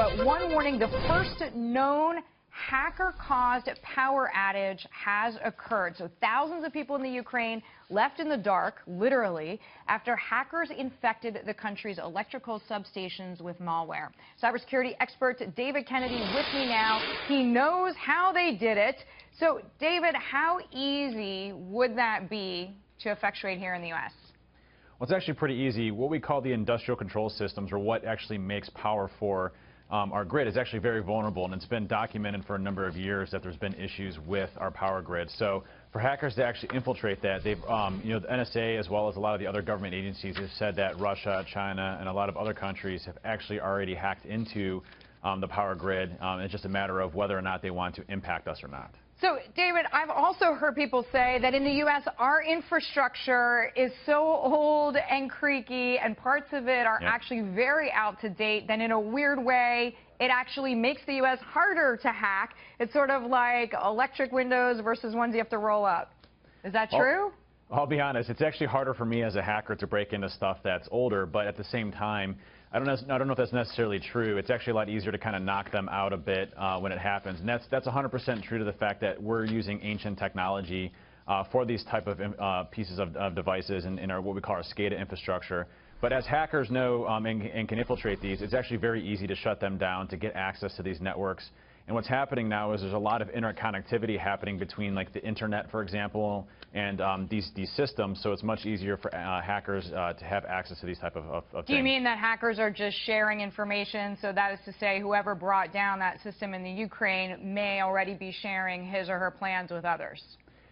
But one warning, the first known hacker-caused power outage has occurred. So thousands of people in the Ukraine left in the dark, literally, after hackers infected the country's electrical substations with malware. Cybersecurity expert David Kennedy with me now. He knows how they did it. So, David, how easy would that be to effectuate here in the U.S.? Well, it's actually pretty easy. What we call the industrial control systems, or what actually makes power for our grid, is actually very vulnerable, and it's been documented for a number of years that there's been issues with our power grid. So for hackers to actually infiltrate that, they've, the NSA, as well as a lot of the other government agencies, have said that Russia, China, and a lot of other countries have actually already hacked into the power grid. It's just a matter of whether or not they want to impact us or not. So, David, I've also heard people say that in the U.S., our infrastructure is so old and creaky, and parts of it are actually very out to date, that in a weird way, it actually makes the U.S. harder to hack. It's sort of like electric windows versus ones you have to roll up. Is that true? I'll be honest, it's actually harder for me as a hacker to break into stuff that's older, but at the same time, I don't know if that's necessarily true. It's actually a lot easier to kind of knock them out a bit when it happens. And that's 100% true to the fact that we're using ancient technology for these type of pieces of devices in our what we call our SCADA infrastructure. But as hackers know and can infiltrate these, it's actually very easy to shut them down, to get access to these networks. And what's happening now is there's a lot of interconnectivity happening between, like, the internet, for example, and these systems. So it's much easier for hackers to have access to these type of things. Do you mean that hackers are just sharing information? So that is to say, whoever brought down that system in the Ukraine may already be sharing his or her plans with others?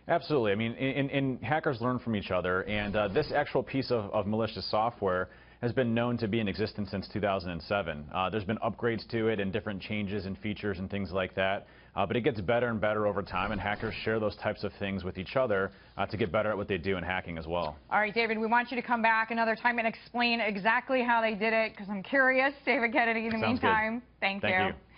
Absolutely. I mean, and hackers learn from each other. And this actual piece of malicious software has been known to be in existence since 2007. There's been upgrades to it and different changes and features and things like that. But it gets better and better over time, and hackers share those types of things with each other to get better at what they do in hacking as well. All right, David, we want you to come back another time and explain exactly how they did it, because I'm curious. David Kennedy, in the meantime, thank you.